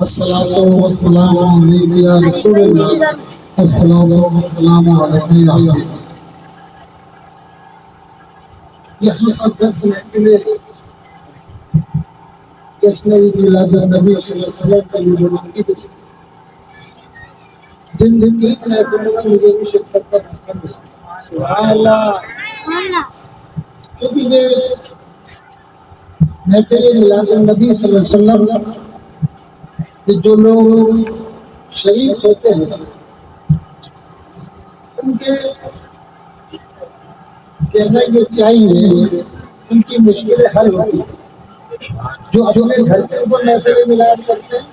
الصلاة والسلام عليك يا رسول الله الصلاة والسلام عليك يا حبيب یہاں پر 10 منٹ کے لیے جشن عید میلاد النبی صلی اللہ علیہ وسلم کا بھی منعقد ہے. جن عید محفلوں میں مجھے بھی شرکت کا موقع ملا سبحان اللہ. کیونکہ یہ محفل میلاد النبی صلی اللہ علیہ وسلم کہ جو لوگ شریک ہوتے ہیں ان کے کہنا یہ چاہیے ان کی مشکلیں حل ہوتی ہیں. جو اپنے گھر کے اوپر محفل میلاد کرتے ہیں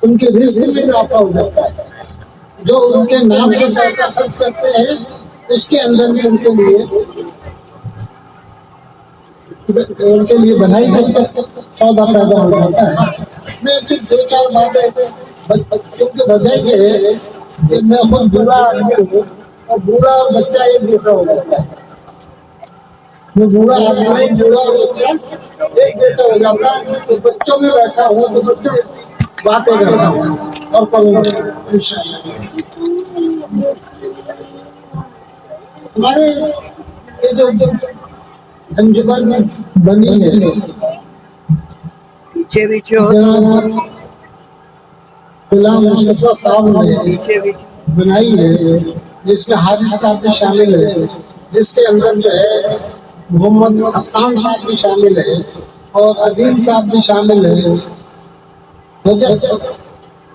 ان کے رزق میں اضافہ ہو جاتا ہے. جو ان کے نام پر پیسہ خرچ کرتے ہیں اس کے اندر بھی ان کے لیے بنائی کا سودا پیدا ہو جاتا ہے. میں صرف 2-4 باتیں کیونکہ وجہ یہ ہے کہ میں خود بوڑھا آدمی ہوں اور بوڑھا اور بچہ ایک جیسا ہو جاتا ہے. میں بوڑھا آدمی بوڑھا اور بچہ ایک جیسا ہو جاتا ہے. تو بچوں میں بیٹھا ہوں تو بچوں باتیں کرتا ہوں اور کروں گا انشاءاللہ. ہمارے یہ جو انجمن بنی ہے جناب غلام مصطفیٰ صاحب نے بنائی ہے جس میں حارث صاحب بھی شامل ہے جس کے اندر جو ہے محمد حسان صاحب بھی شامل ہے اور عدیل صاحب بھی شامل ہے.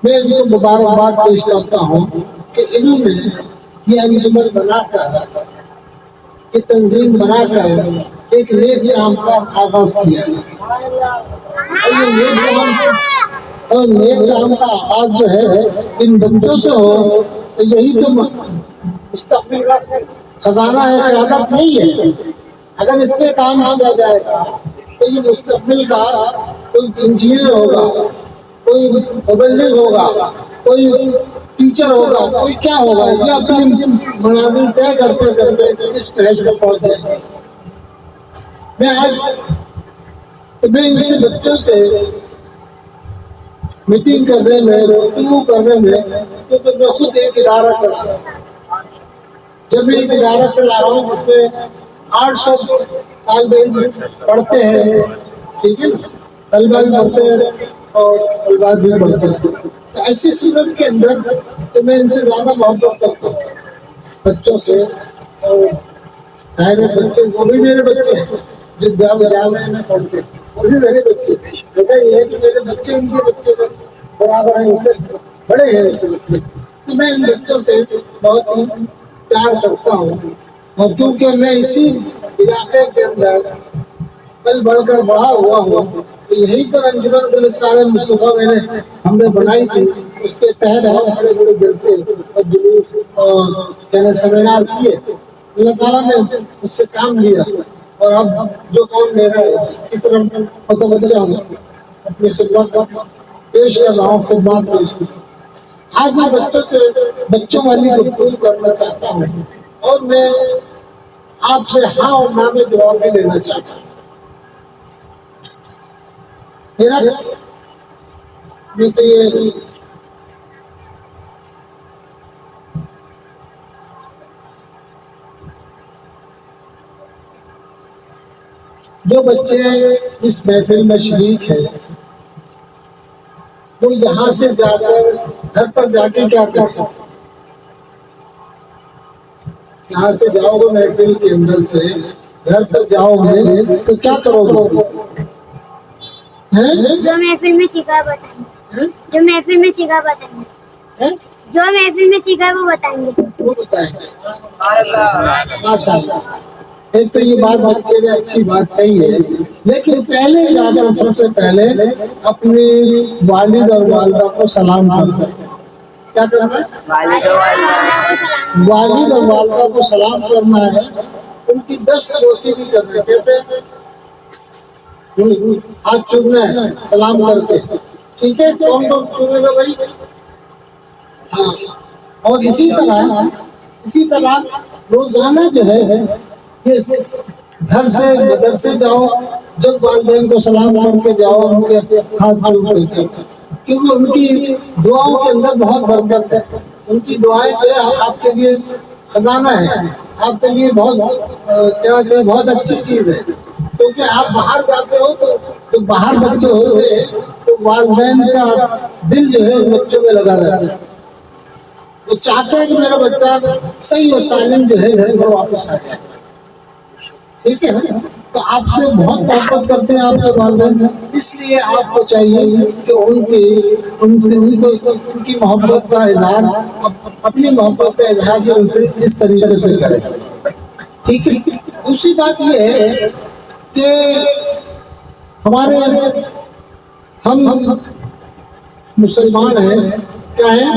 میں ان کو مبارکباد پیش کرتا ہوں کہ انہوں نے یہ انجمن بنا کر یہ تنظیم بنا کر ایک نیک کام کا آغاز کیا. اور نیک کام کا آغاز جو ہے ان بچوں سے ہو تو یہی تو مستقبل کا خزانہ ہے. سعادت نہیں ہے. اگر اس پہ کام کیا جائے گا تو یہ مستقبل کا کوئی انجینئر ہوگا, کوئی مبلغ ہوگا, کوئی ٹیچر ہوگا, کوئی کیا ہوگا. یہ اپنی منازل طے کرتے کرتے اس پہنچ پر پہنچ جائے گا. میں ان سے بچوں سے میٹنگ کرنے میں گفتگو کرنے میں کیونکہ میں خود ایک ادارہ چلا رہا ہوں. جب میں ایک ادارہ چلا رہا ہوں جس میں 800 طالب علم پڑھتے ہیں, ٹھیک ہے نا, طلبہ بھی پڑھتے ہیں اور طلبات بھی پڑھتے ہیں. تو ایسی صورت کے اندر تو میں ان سے زیادہ محبت کرتا ہوں بچوں سے. اور بچے وہ بھی میرے بچے ہیں جو جامعہ میں پڑھتے ہیں, وہ بھی میرے بچے. وجہ یہ ہے کہ میرے بچے ان کے بچے برابر ہیں, ان سے بڑے ہیں ایسے بچے. تو میں ان بچوں سے بہت ہی پیار کرتا ہوں. اور کیونکہ میں اسی علاقے کے اندر پل بڑھ کر بڑا ہوا ہوں تو یہیں پر انجمن گلستان مصطفیٰ ہم نے بنائی تھی. اس کے تحت ہم بڑے بڑے جلسے اور جلوس اور سیمینار کیے. اللہ تعالیٰ نے اس سے کام لیا اور اب جو کام میرا ہے اس کی طرف متوجہ ہوں, اپنی خدمت پیش کر رہا ہوں. خدمات پیش کی. آج میں بچوں سے بچوں والی گفتگو کرنا چاہتا ہوں اور میں آپ سے ہاں اور نہ میں جواب بھی لینا چاہتا ہوں. میرا تو یہ جو بچے اس محفل میں شریک ہیں وہ یہاں سے جا کر گھر پر جا کے کیا کرتے ہیں؟ یہاں سے جاؤ گے محفل کے اندر سے گھر پر جاؤ گے تو کیا کرو گے؟ جو محفل میں سیکھا بتائیں گے. جو محفل میں سیکھا بتائیں گے. جو محفل میں سیکھا وہ بتائیں گے. وہ بتائیں گے. ماشاء اللہ. ایک تو یہ بات بچے نے اچھی بات کہی ہے, لیکن پہلے جا کر سب سے پہلے اپنی والد اور والدہ کو سلام کرنا ہے. کیا کرنا ہے؟ والد اور والدہ کو سلام کرنا ہے. ان کی دستبوسی بھی کرنا ہے. کیسے؟ ہاتھ چومنا ہے سلام کر کے. ٹھیک ہے, کون کون چومے گا بھائی؟ ہاں. اور اسی طرح روزانہ جو ہے گھر سے مدرسے جاؤ جب والدین کو سلام کر کے جاؤ ان کے ہاتھ جوڑ کر کے، کیونکہ ان کی دعاؤں کے اندر بہت برکت ہے. ان کی دعائیں جو ہے آپ کے لیے خزانہ ہے، آپ کے لیے بہت کہنا چاہیے بہت اچھی چیز ہے. کیونکہ آپ باہر جاتے ہو تو باہر بچے ہوتے ہیں تو والدین کا دل جو ہے بچوں میں لگا رہتا ہے. وہ چاہتے ہیں کہ میرا بچہ صحیح و سالم جو ہے گھر میں واپس آ جائے. ٹھیک ہے نا؟ تو آپ سے بہت محبت کرتے ہیں آپ کے والدین، اس لیے آپ کو چاہیے کہ ان کی محبت کا اظہار، اپنی محبت کا اظہار جو ان سے اس طریقے سے کریں. ٹھیک ہے. دوسری بات یہ ہے کہ ہمارے ہم مسلمان ہیں. کیا ہیں؟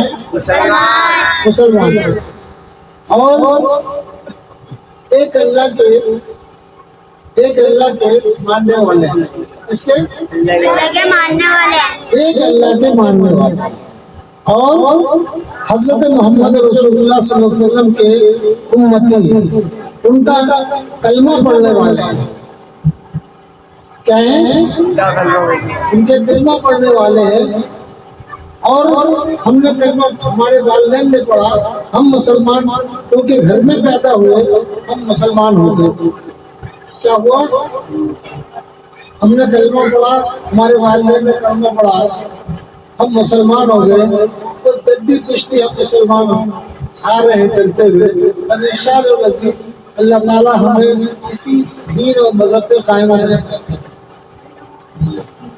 مسلمان ہیں. اور ایک اللہ کے ماننے والے ہیں. اس کے ماننے والے ہیں. ایک اللہ کے ماننے والے اور حضرت محمد رسول اللہ صلی اللہ علیہ وسلم کے امتی، ان کا کلمہ پڑھنے والے ہیں. کیا ہیں؟ ان کے کلمہ پڑھنے والے ہیں. اور ہم نے کلمہ، ہمارے والدین نے پڑھا، ہم مسلمان کیونکہ گھر میں پیدا ہوئے ہم مسلمان ہو گئے. کیا ہوا؟ ہم نے کلمہ پڑھا، ہمارے والدین نے کلمہ پڑھا، ہم مسلمان ہو گئے. تو جدی پشتی ہم مسلمان آ رہے ہیں چلتے ہوئے. اب انشاءاللہ مزید اللہ تعالیٰ ہمیں اسی دین و مذہب پہ قائم رکھے،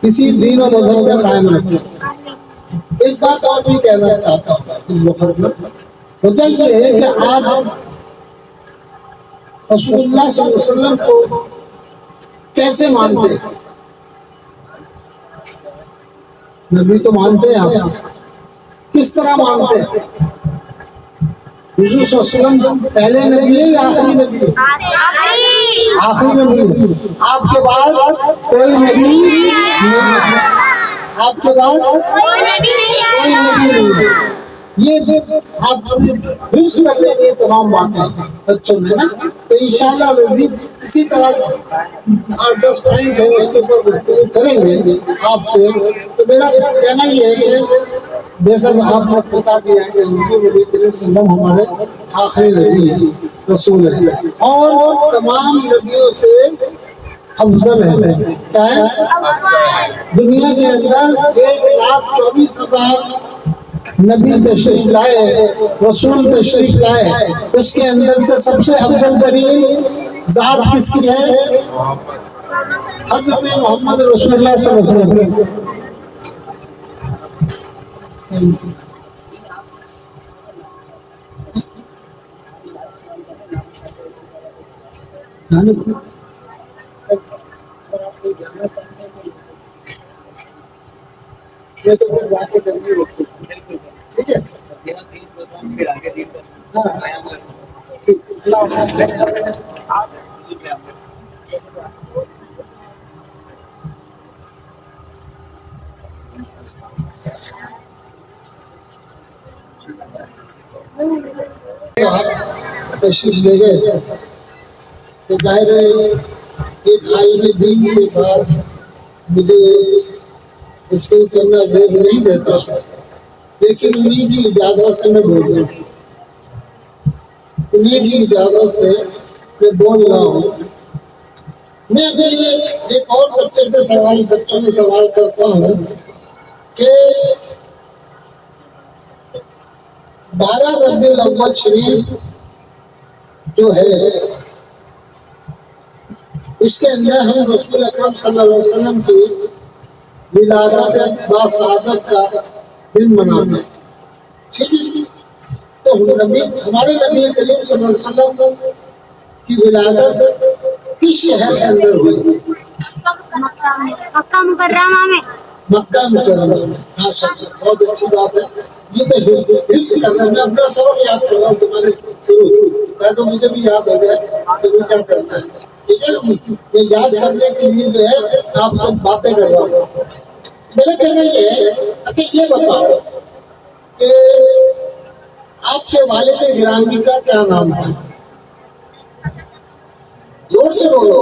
اسی دین و مذہب پہ قائم رکھے. ایک بات اور بھی کہنا چاہتا ہوں اس وقت میں. وجہ یہ ہے کہ آپ رسول اللہ صلی اللہ علیہ وسلم کو کیسے مانتے ہیں؟ نبی تو مانتے ہیں آپ، کس طرح مانتے ہیں؟ حضور صلی اللہ علیہ وسلم پہلے نبی ہے یا آخری نبی ہے؟ آخری نبی ہے. آپ کے بعد کوئی نبی نہیں ہے. آپ کے بعد کوئی نبی نہیں ہے. یہ آپ حفظ کر لیں گے تمام باتیں بچوں میں نا. تو انشاءاللہ مزید اسی طرح 8-10 پوائنٹ ہے اس کے اوپر گفتگو کریں گے آپ سے. تو میرا کہنا یہ ہے کہ جیسا آپ نے بتا دیا ہے کہ حضور نبی کریم صلی اللہ علیہ وسلم ہمارے آخری نبی ہیں، رسول ہیں، اور تمام نبیوں سے افضل ہے. کیا ہے؟ دنیا کے اندر 1,24,000 نبی تشریف لائے، رسول تشریف لائے. اس کے اندر سے سب سے افضل ترین ذات کس کی ہے؟ حضرت محمد رسول اللہ صلی اللہ علیہ وسلم. یہ تو پھر باتیں کرنی ہوتی ہے. ٹھیک ہے. تشریف لے گئے تو ظاہر ہے ایک عالم دین کے بعد مجھے اس کو کرنا زیب نہیں دیتا، لیکن انہیں کی اجازت سے میں بول رہا ہوں. انہیں کی اجازت سے میں بول رہا ہوں. میں ابھی ایک اور بچوں سے سوال کرتا ہوں کہ 12 ربیع الاول شریف جو ہے اس کے اندر ہم رسول اکرم صلی اللہ علیہ وسلم کی ولادت با سعادت کا دن مناتے ہیں. ٹھیک ہے. تو ہمارے نبی کریم صلی اللہ علیہ وسلم کی ولادت کس شہر کے اندر ہوئی؟ مکہ مکرمہ میں. مکہ مکرمہ میں. بہت اچھی بات ہے. یہ تو حفظ کرنا، میں اپنا سبق یاد کر رہا ہوں تمہارے تھرو، تو مجھے بھی یاد ہو گیا کہ وہ کیا کرنا ہے. ٹھیک ہے. یہ یاد کرنے کے لیے جو ہے آپ سے باتیں کر رہا ہوں. میرا کہنا یہ ہے، اچھا یہ بتاؤ کہ آپ کے والد گرامی کا کیا نام تھا؟ زور سے بولو.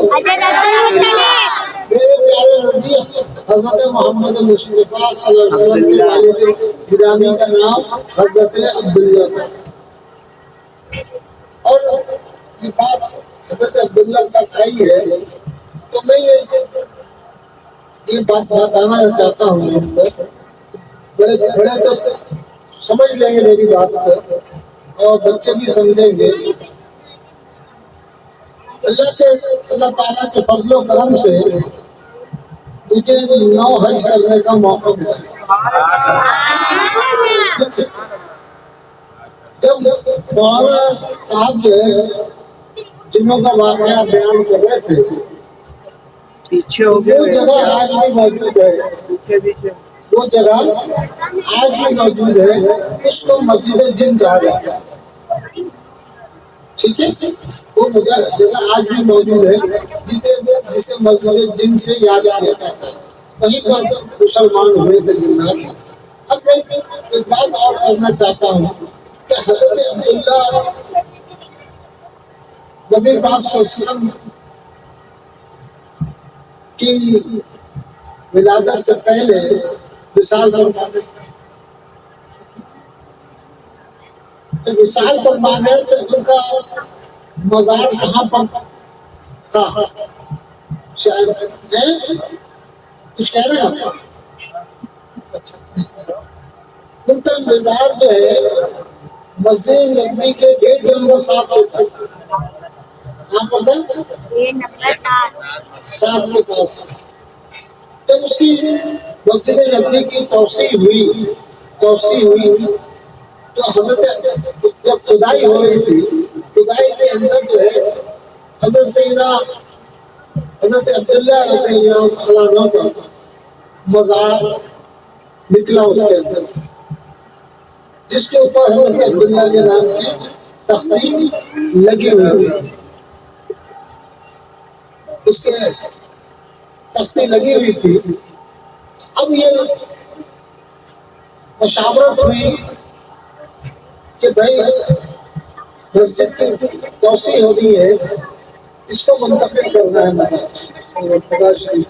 میرے پیارے نبی حضرت محمد مصطفیٰ صلی اللہ علیہ وسلم کے والد گرامی کا نام حضرت عبداللہ تھا، اور یہ بات حضرت عبداللہ تک آئی ہے تو میں یہ بات بتانا چاہتا ہوں. بڑے بڑے تو سمجھ لیں گے میری بات کو اور بچے بھی سمجھیں گے. اللہ تعالیٰ کے فضل و کرم سے مجھے 9 حج کرنے کا موقع ملا. جب مولانا صاحب جو ہے جنہوں کا واقعہ بیان کر رہے تھے وہ جگہ آج بھی موجود ہے، وہ جگہ آج بھی موجود ہے، اس کو مسجد جن کہا جاتا ہے. ٹھیک ہے، وہ جگہ آج بھی موجود ہے جسے مسجد جن سے یاد کیا جاتا ہے. وہیں پر مسلمان ہوئے تھے جنات. اب میں ایک بات اور کرنا چاہتا ہوں کہ حضرت عبداللہ نبی پاک صلی اللہ علیہ وسلم کی ولادت سے پہلے وصال فرما گئے تو ان کا مزار کہاں پر تھا؟ شاید کچھ کہہ رہے ہیں ان کا مزار جو ہے مسجد نبوی کے گیٹ نمبر 7 پہ تھا. کہاں پر تھا؟ 7 کے پاس. جب اس کی مسجد نبوی کی توسیع ہوئی تو حضرت جب کھدائی ہو رہی تھی، کھدائی کے اندر جو ہے حضرت سیدنا حضرت عبداللہ رضی اللہ عنہ کا مزار نکلا اس کے اندر سے، جس کے اوپر حضرت عبداللہ کے نام کی تختی لگی ہوئی تھی. اس کے تختی لگی ہوئی تھی. اب یہ مشاورت ہوئی کہ بھائی مسجد کی توسیع ہو رہی ہے، اس کو منتقل کرنا ہے خدا شریف.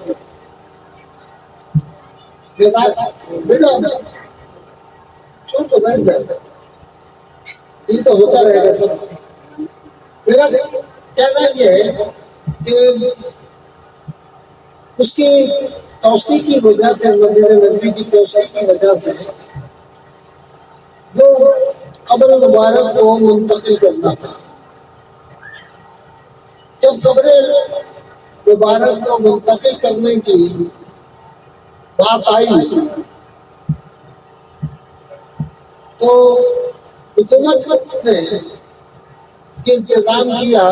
بیٹا چھوڑ تو بیٹھ جائے، یہ تو ہوتا رہے گا سب. میرا کہنا یہ ہے کہ اس کی توسیع کی وجہ سے، مسجد نبوی کی توسیع کی وجہ سے وہ قبر مبارک کو منتقل کرنا تھا. جب قبر مبارک کو منتقل کرنے کی بات آئی تو حکومت نے یہ انتظام کیا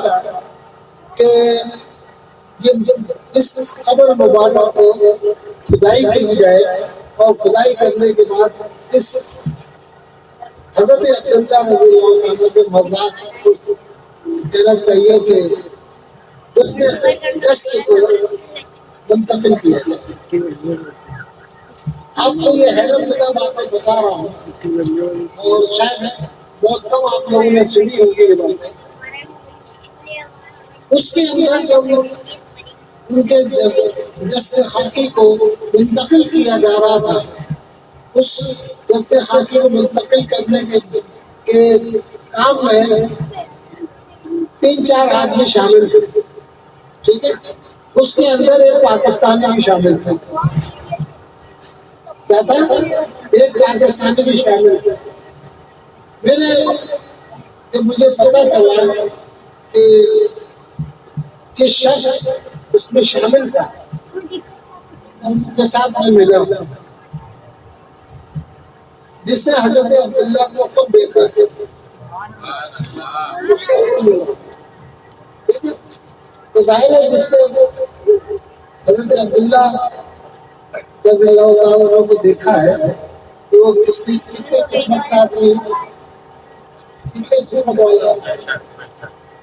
کہ اس قبر مبارک کو کھدائی کی جائے، اور کھدائی کرنے کے بعد اس حضرت عبداللہ رضی اللہ عنہ کے مزار کو کہنا چاہیے کہ جشن کو منتقل کیا جائے. آپ کو یہ حیرت زدہ باتیں بتا رہا ہوں اور شاید بہت کم آپ لوگوں نے سنی ہوگی یہ باتیں. اس کے اندر جب ان کے جسد خاکی کو منتقل کیا جا رہا تھا، اس جسد خاکی کو منتقل کرنے کے کام میں 3-4 آدمی شامل تھے. ٹھیک ہے، اس کے اندر ایک پاکستانی بھی شامل تھے. کیا تھا؟ ایک پاکستانی بھی شامل تھے. جب مجھے پتا چلا کہ شخص اس میں شامل تھا، ان کے ساتھ میں ملا جس نے حضرت عبداللہ کو خود دیکھا. تو ظاہر ہے جس سے حضرت عبداللہ رضی اللہ عنہ کو دیکھا ہے کہ وہ کتنے قسمت کا آدمی، کتنے قسمت والا،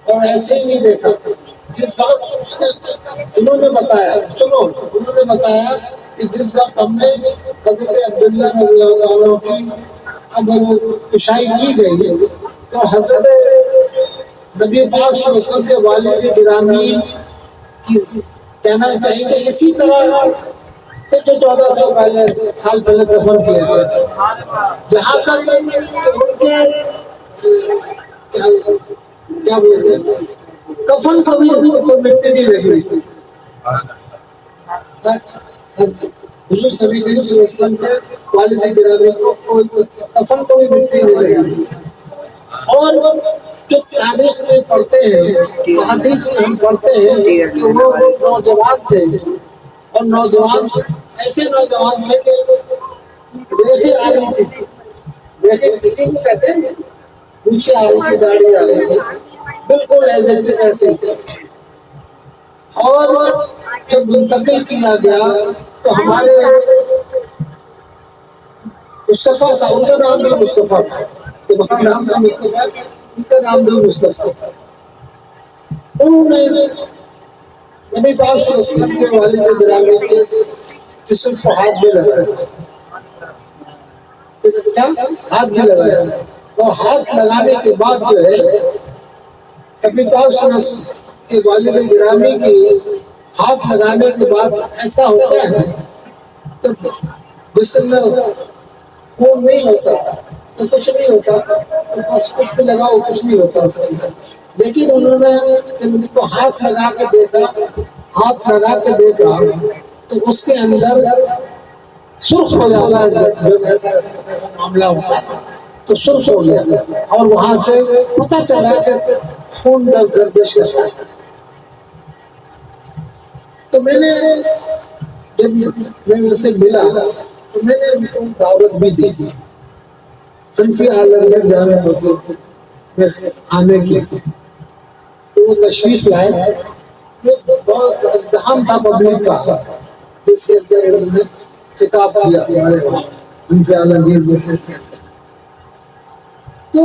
اور ایسے ہی نہیں دیکھا. جس وقت انہوں نے بتایا کہ جس وقت ہم نے حضرت عبداللہ رضی اللہ عنہ کی قبر کشائی کی گئی تو حضرت نبی پاک صلی اللہ علیہ وسلم کے والد گرامی کہنا چاہیے کہ اسی طرح سے جو 1400 سال پہلے دفن کیے گئے، یہاں تک کہ ان کے کیا بولتے ہیں کفن کو بھی کوئی مٹی نہیں لگی. حضور نبی کریم صلی اللہ علیہ وسلم کے والد گرامی کو کوئی کفن کو بھی مٹی نہیں لگی. اور جو تاریخ میں پڑھتے ہیں، حدیث میں ہم پڑھتے ہیں کہ وہ نوجوان تھے، اور نوجوان ایسے نوجوان تھے کہ ریشیں آ رہی تھی، ریشیں کسی کو کہتے ہیں پیچھے آ رہی تھی، داڑھی آ رہی تھی، بالکل ایسے. اور جب منتقل کیا گیا تو ہمارے مصطفیٰ صاحب، ان کا نام بھی مصطفیٰ تھا، تمہارا نام بھی مصطفیٰ، ان کا نام بھی مصطفیٰ تھا. انہوں نے نبی پاک صلی اللہ علیہ وسلم کے والد گرامی کے جسم کو ہاتھ بھی لگایا، ہاتھ بھی لگایا. اور ہاتھ لگانے کے بعد جو ہے نبی پاک صلی اللہ علیہ وسلم کے والد گرامی کی ہاتھ لگانے کے بعد ایسا ہوتا ہے تو جسم میں خون نہیں ہوتا تو کچھ نہیں ہوتا، تو بس کچھ بھی لگاؤ کچھ نہیں ہوتا اس کے اندر. لیکن انہوں نے جب ان کو ہاتھ لگا کے دیکھا تو اس کے اندر سرخ ہو جاتا ہے. جب ایسا معاملہ ہوتا ہے تو سرخ ہو گیا، اور وہاں سے پتہ چلا کہ خون گردش کر رہا ہے. تو میں نے جب میں ان سے ملا تو میں نے ان کو دعوت بھی دی حنفی عالمگیر جامع مسجد میں آنے کی. تو وہ تشریف لائے، بہت ازدحام تھا پبلک کا، جس کے اندر انہوں نے خطاب کیا ہمارے وہاں حنفی عالمگیر مسجد کے اندر. تو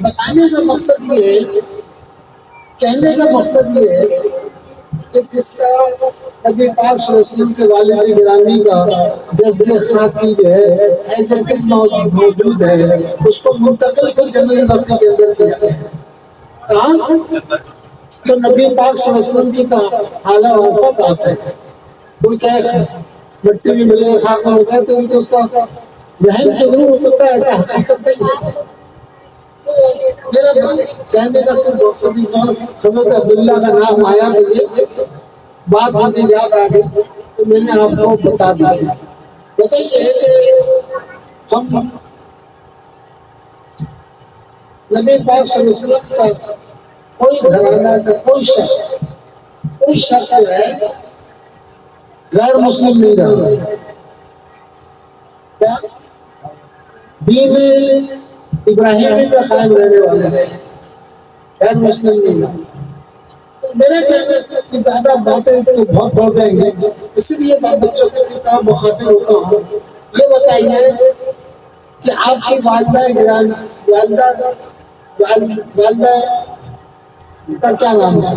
بتانے کا مقصد یہ ہے، کہنے کا مقصد یہ ہے کہ جس طرح نبی پاک صلی اللہ علیہ وسلم کے والد گرامی کا جذب خاکی جو ہے ایز اٹ از موجود ہے، اس کو منتقل کو جنرل بقی کے اندر کیا کہاں تو نبی پاک صلی اللہ علیہ وسلم کی حالہ وفات آتا ہے. کوئی کہے مٹی بھی ملے خاک میں ہوتا ہے تو یہ تو اس کا وہم ضرور ہو سکتا ہے، ایسا حقیقت نہیں ہے. میرا کہنے کا صرف مقصد اس وقت حضرت عبداللہ کا نام آیا تو یہ بات مجھے یاد آ گئی تو میں نے آپ کو بتا دیا. بتائیے کہ ہم نبی پاک صلی اللہ علیہ وسلم کا کوئی گھرانہ کا کوئی شخص جو ہے غیر مسلم نہیں رہا. کیا دین ابراہیمی پہ قائم رہنے والے ہیں، غیر مسلم نہیں رہا. میرے کہنے سے زیادہ باتیں تو بہت بڑھ جائیں گے، اسی لیے میں بچوں کی طرح مخاطب ہوتا ہوں. یہ بتائیے کہ آپ کی والدہ کا کیا نام ہے؟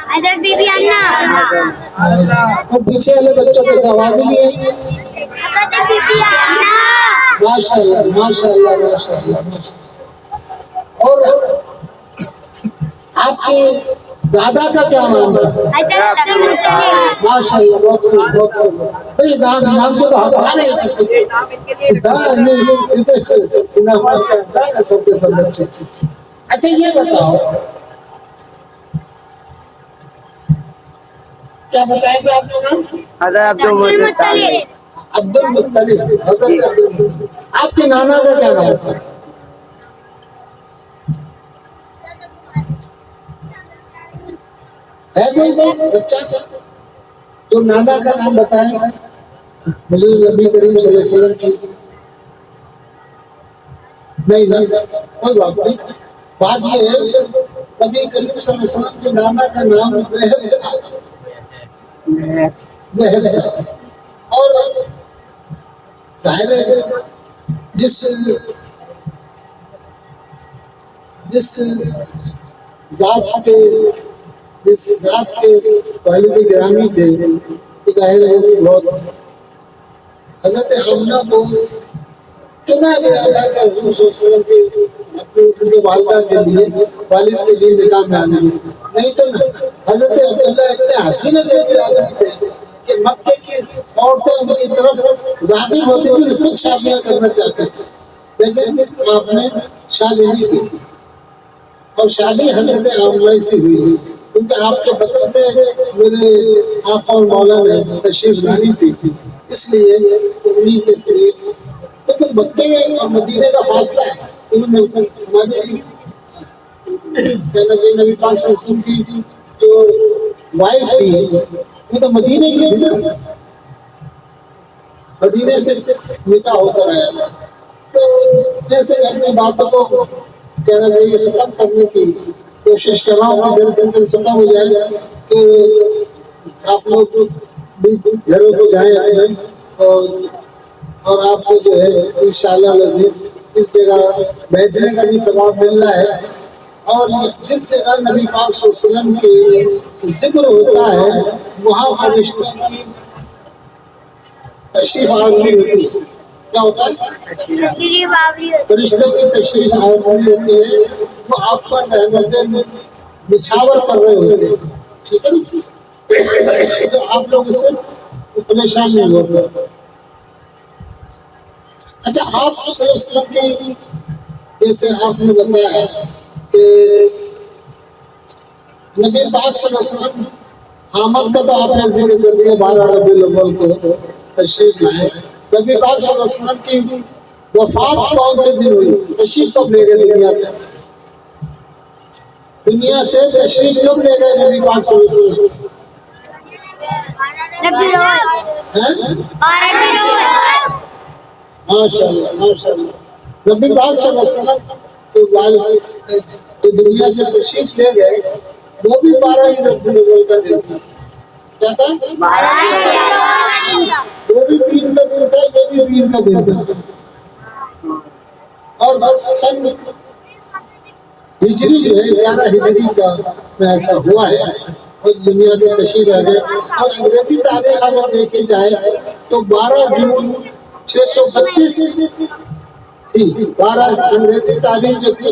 حضرت بی بی آمنہ. اور پیچھے والے بچوں کے آواز نہیں ہے. حضرت بی بی آمنہ. ماشاء اللہ ماشاء اللہ ماشاء اللہ ماشاء اللہ. اور آپ کے دادا کا کیا نام ہے؟ حضرت عبد المطلب. ماشاء اللہ بہت خوب بہت خوب. بھائی نام سے تو ہم نہیں سکتے. اچھا یہ بتاؤ کیا بتائیں گے آپ کا نام؟ حضرت عبد المطلب. عبد المطلب. حضرت عبد المطلب. آپ کے نانا کا کیا نام ہے؟ ہے کوئی بچہ جو نانا کا نام بتائے مجھے نبی کریم صلی اللہ علیہ وسلم کی؟ نہیں کوئی بات نہیں. بات یہ ہے نبی کریم صلی اللہ علیہ وسلم کے نانا کا نام وہب تھا. اور ظاہر ہے جس ذات کے والد گرامی تھے تو ظاہر ہے بہت حضرت آمنہ کو چنا گیا تھا کہ حضور صلی اللہ علیہ وسلم کے والدہ کے لیے والد کے لیے نکاح میں آنے. نہیں تو حضرت عبداللہ اتنے حسین آدمی تھے کہ مکے کی عورتیں ان کی طرف راغب ہوتی تھی، خود شادیاں کرنا چاہتے تھے، لیکن آپ نے شادی نہیں کی، اور شادی حضرت عامر سے ہوئی، کیونکہ آپ کے بطن سے میرے آقا اور مولا نے تشریف لانی تھی، اس لیے انہیں کے ذریعے، کیونکہ مکے اور مدینے کا فاصلہ ہے، انہوں نے ہمارے کہنا کہ نبی پاک صلی اللہ علیہ وسلم کی جو وائف تھی وہ تو مدینے کی تھی نا، مدینے سے نکاح ہو کر آیا تھا، تو جیسے اپنی باتوں کو کہنا چاہیے ختم کرنے کی کوشش کر رہا ہوں کہ جلد سے جلد ختم ہو جائے کہ آپ لوگ بھی گھروں کو جائیں اور آپ کو جو ہے انشاءاللہ العزیز اس جگہ بیٹھنے کا بھی ثواب مل رہا ہے، اور جس جگہ نبی پاک صلی اللہ علیہ وسلم کی ذکر ہوتا ہے وہاں فرشتوں کی تشریف آوری ہوتی ہے، کیا ہوتا ہے؟ فرشتوں کی تشریف آوری ہوتی ہے، وہ آپ پر رحمتیں بچھاور کر رہے ہوتے ہیں، ٹھیک ہے نا؟ تو آپ لوگ اس سے پریشان نہیں ہوتے۔ اچھا، آپ صلی اللہ علیہ وسلم کی جیسے آپ نے بتایا کہ نبی پاک صلی اللہ علیہ وسلم آمد کا تو آپ نے ذکر کر دیا، 12 ربیع الاول کو تشریف لائے، نبی پاک صلی اللہ علیہ وسلم کی وفات کون سے دن ہوئی؟ تشریف کب لے گئے دنیا سے؟ دنیا سے تشریف کب لے گئے نبی پاک صلی اللہ علیہ وسلم؟ ماشاء اللہ ماشاء اللہ، نبی پاک صلی اللہ علیہ وسلم کے والد جو دنیا سے تشریف لے گئے وہ بھی 12 ہی ربیع الاول کا دن تھا، کیا تھا؟ وہ بھی پیر کا دن تھا، یہ بھی پیر کا دن تھا، اور سن ہجری جو ہے 11 ہجری کا میں ایسا ہوا ہے، اور دنیا سے تشریف آ گئے، اور انگریزی تاریخ اگر دیکھے جائے تو 12 جون 632 تھی، 12 انگریزی تاریخ جو تھی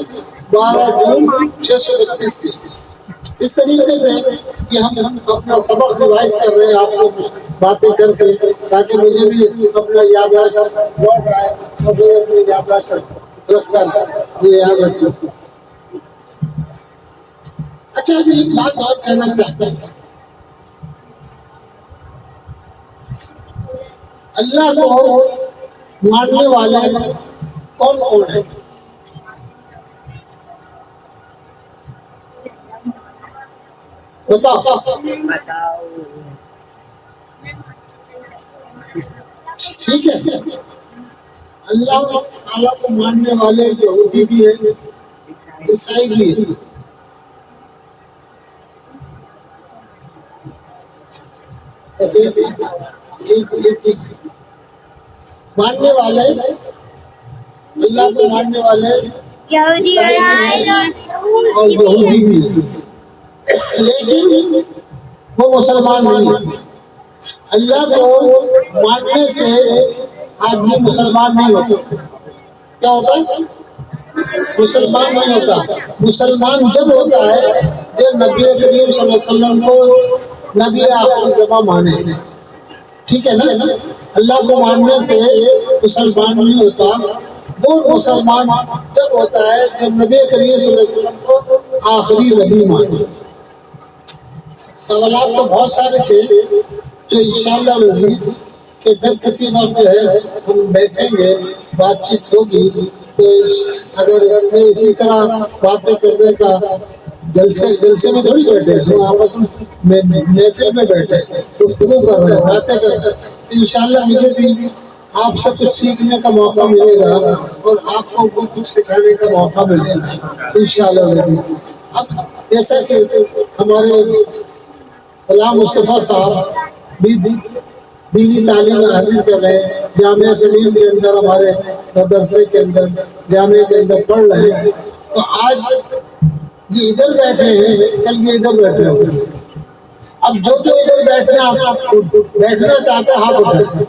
12 جون 632 تھی۔ اس طریقے سے کہ ہم اپنا سبق ریوائز کر رہے ہیں آپ سے باتیں کر کے، تاکہ مجھے بھی اپنا یادداشت لوٹ رہا ہے اور میں اپنی یادداشت رکھ کر یہ یاد رکھوں۔ اچھا جی، ایک بات اور کہنا چاہتا ہوں، اللہ کو ماننے والے کون کون ہیں؟ بتاؤ۔ ٹھیک ہے، اللہ تعالیٰ کو ماننے والے یہودی بھی ہیں، عیسائی بھی ہیں، ماننے والے اللہ کو ماننے والے اور یہودی بھی ہیں، لیکن وہ مسلمان نہیں ہیں۔ اللہ کو ماننے سے آدمی مسلمان نہیں ہوتا، کیا ہوتا ہے؟ مسلمان نہیں ہوتا، مسلمان جب ہوتا ہے جب نبی کریم صلی اللہ علیہ وسلم کو نبی آخر الزمان مانے، ٹھیک ہے نا؟ اللہ کو ماننے سے مسلمان نہیں ہوتا، وہ مسلمان جب ہوتا ہے جب نبی کریم صلی اللہ علیہ وسلم کو آخری نبی مانے۔ سوالات تو بہت سارے تھے جو انشاءاللہ العزیز کہ پھر کسی وقت جو ہے ہم بیٹھیں گے، بات چیت ہوگی، تو اگر میں اسی طرح باتیں کرنے کا جلسے میں تھوڑی بیٹھے ہم آپس میں محفل میں بیٹھے گفتگو کر رہے ہیں، باتیں کر رہے ہیں، انشاءاللہ مجھے بھی آپ سے کچھ سیکھنے کا موقع ملے گا اور آپ کو کچھ سکھانے کا موقع ملے گا انشاءاللہ العزیز۔ اب جیسا کہ ہمارے غلام مصطفیٰ صاحب بھی دینی تعلیم حاصل کر رہے ہیں، جامعہ سلیم کے اندر، ہمارے مدرسے کے اندر، جامعہ کے اندر پڑھ رہے ہیں، تو آج یہ ادھر بیٹھے ہیں، کل یہ ادھر بیٹھے ہوں گے۔ اب جو ادھر بیٹھنا چاہتا ہے ہاتھ اٹھائیں۔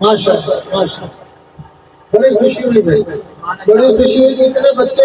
ماشاء اللہ ماشاء اللہ، بڑی خوشی ہوئی بھائی، بڑی خوشی ہوئی کہ اتنے بچے